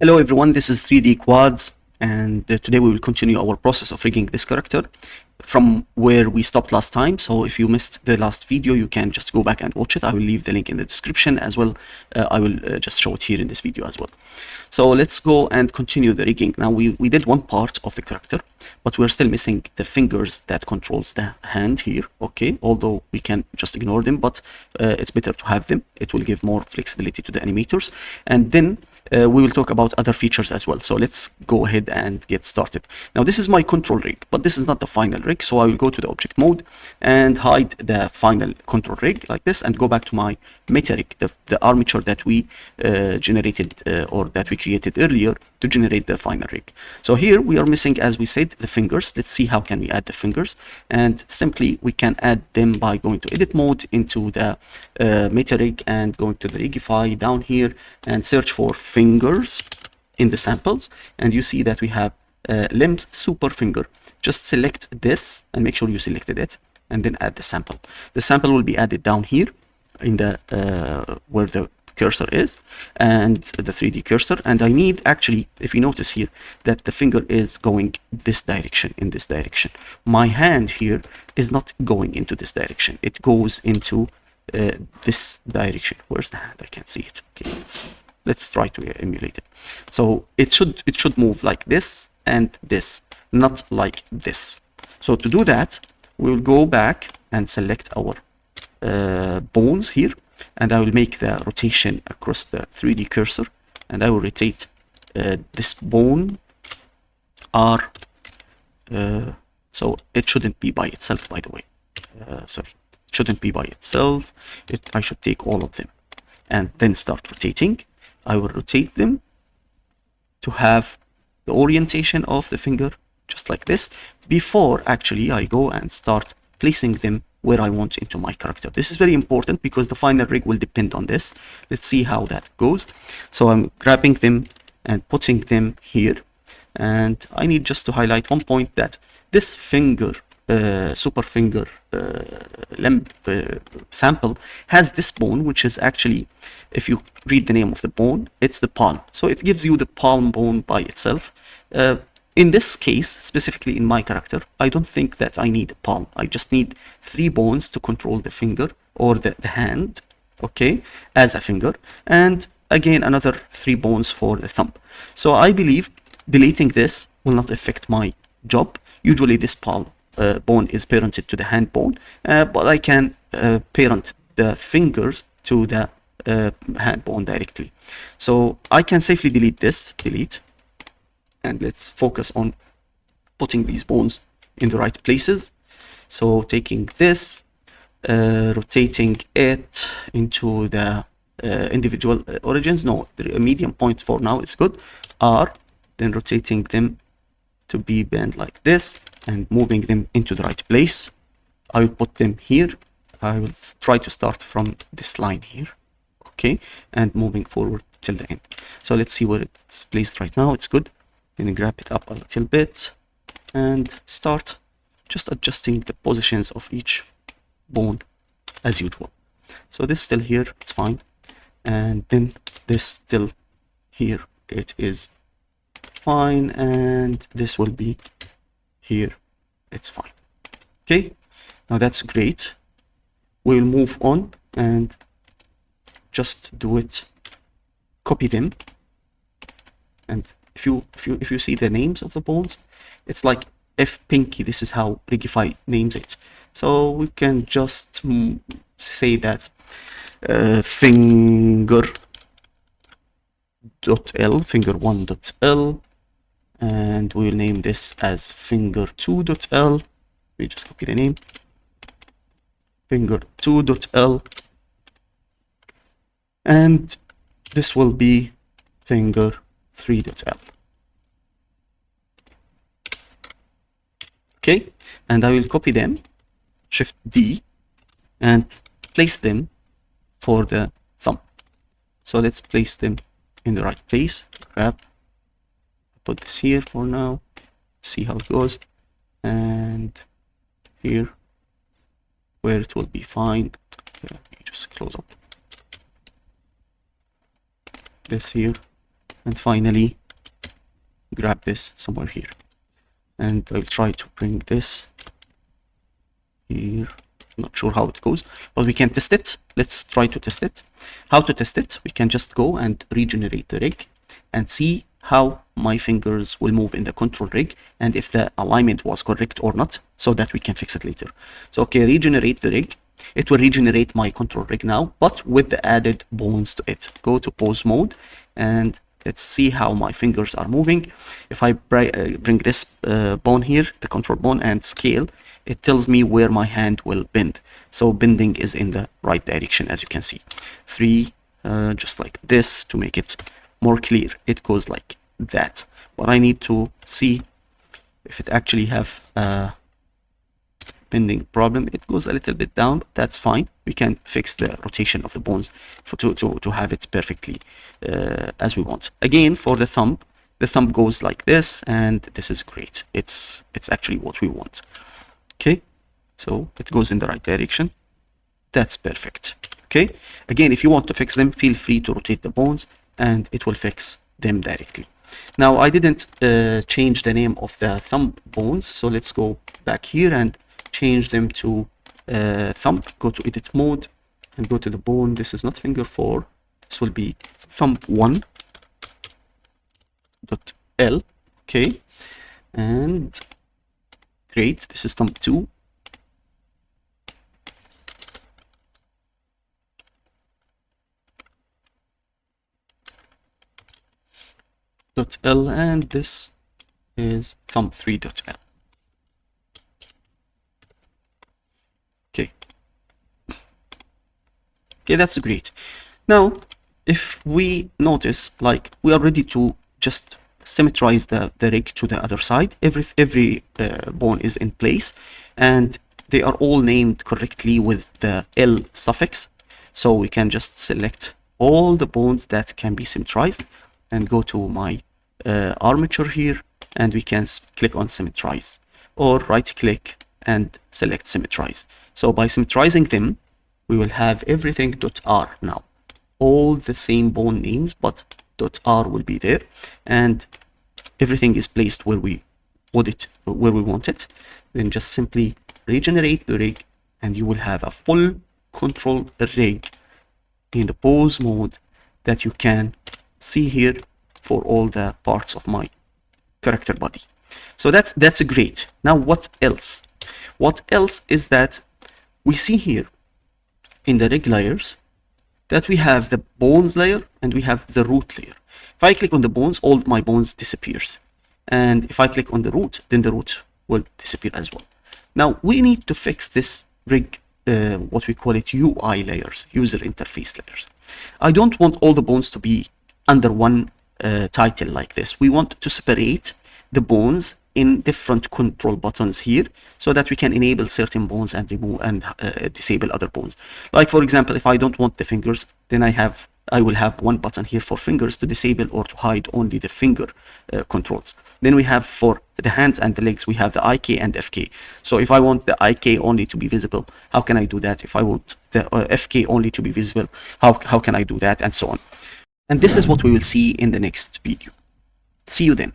Hello everyone, this is 3D Quads, and today we will continue our process of rigging this character from where we stopped last time. So if you missed the last video, you can just go back and watch it. I will leave the link in the description as well. I will just show it here in this video as well. So let's go and continue the rigging. Now we did one part of the character, but we're still missing the fingers that controls the hand here, okay? Although we can just ignore them, but it's better to have them. It will give more flexibility to the animators. And then we will talk about other features as well. So let's go ahead and get started. Now this is my control rig, but this is not the final rig. So I will go to the object mode and hide the final control rig like this and go back to my meta rig, the armature that we generated or that we created earlier to generate the final rig. So here we are missing, as we said, the fingers. Let's see how can we add the fingers, and simply we can add them by going to edit mode into the meta rig and going to the Rigify down here and search for fingers in the samples, and you see that we have limbs super finger. Just select this and make sure you selected it, and then add the sample. The sample will be added down here in the where the cursor is, and the 3D cursor. And I need, actually, if you notice here, that the finger is going this direction, in this direction. My hand here is not going into this direction. It goes into this direction. Where's the hand? I can't see it. Okay, let's try to emulate it. So it should move like this and this, not like this. So to do that, we'll go back and select our bones here, and I will make the rotation across the 3D cursor, and I will rotate this bone R. So it shouldn't be by itself, by the way. Sorry, it shouldn't be by itself. I should take all of them and then start rotating. I will rotate them to have the orientation of the finger just like this before actually I go and start placing them where I want into my character. This is very important because the final rig will depend on this. Let's see how that goes. So I'm grabbing them and putting them here, and I need just to highlight one point, that this finger super finger limb sample has this bone, which is actually, if you read the name of the bone, it's the palm. So it gives you the palm bone by itself. In this case, specifically in my character, I don't think that I need a palm. I just need 3 bones to control the finger or the hand, okay, as a finger, and again another 3 bones for the thumb. So I believe deleting this will not affect my job. Usually this palm bone is parented to the hand bone, but I can parent the fingers to the hand bone directly. So I can safely delete this, delete, and let's focus on putting these bones in the right places. So taking this, rotating it into the individual origins. No, the medium point for now is good. R, then rotating them to be bent like this and moving them into the right place. I will put them here. I will try to start from this line here, okay, and moving forward till the end. So let's see where it's placed right now. It's good. Then grab it up a little bit and start just adjusting the positions of each bone as usual. So this still here, it's fine, and then this still here, it is fine, and this will be here, it's fine. Okay, now that's great. We'll move on and just do it, copy them, and if you see the names of the bones, it's like F pinky. This is how Rigify names it. So we can just say that finger .l, finger1.l, and we'll name this as finger2.l. We just copy the name, finger2.l, and this will be finger3.l. Okay, and I will copy them, Shift D, and place them for the thumb. So let's place them in the right place. Grab, put this here for now, see how it goes, and here where it will be fine. Let me just close up this here, and finally grab this somewhere here, and I'll try to bring this here. Not sure how it goes, but we can test it. Let's try to test it. How to test it? We can just go and regenerate the rig and see how my fingers will move in the control rig and if the alignment was correct or not, so that we can fix it later. So okay, regenerate the rig. It will regenerate my control rig now, but with the added bones to it. Go to pose mode and let's see how my fingers are moving. If I bring this bone here, the control bone, and scale, it tells me where my hand will bend. So bending is in the right direction, as you can see. 3, just like this to make it more clear. It goes like that. But I need to see if it actually have a bending problem. It goes a little bit down, but that's fine. We can fix the rotation of the bones to have it perfectly as we want. Again, for the thumb goes like this, and this is great. It's actually what we want. Okay, so it goes in the right direction. That's perfect. Okay, again, if you want to fix them, feel free to rotate the bones and it will fix them directly. Now, I didn't change the name of the thumb bones, so let's go back here and change them to thumb. Go to edit mode and go to the bone. This is not finger 4. This will be thumb 1.L. Okay, and great. This is thumb 2. .L, and this is thumb 3.L. Okay. Okay, that's great. Now, if we notice, like, we are ready to just symmetrize the rig to the other side. Every bone is in place, and they are all named correctly with the L suffix. So we can just select all the bones that can be symmetrized and go to my armature here, and we can click on symmetrize, or right click and select symmetrize. So by symmetrizing them, we will have everything .R now. All the same bone names, but .R will be there, and everything is placed where we want it. Then just simply regenerate the rig, and you will have a full control rig in the pose mode that you can see here for all the parts of my character body. So that's great. Now, what else? What else is that we see here in the rig layers that we have the bones layer and we have the root layer. If I click on the bones, all my bones disappears. And if I click on the root, then the root will disappear as well. Now, we need to fix this rig, what we call it UI layers, user interface layers. I don't want all the bones to be under one title like this. We want to separate the bones in different control buttons here, so that we can enable certain bones and remove and disable other bones. Like, for example, if I don't want the fingers, then I will have one button here for fingers to disable or to hide only the finger controls. Then we have for the hands and the legs, we have the IK and FK. So if I want the IK only to be visible, how can I do that? If I want the FK only to be visible, how can I do that? And so on. And this is what we will see in the next video. See you then.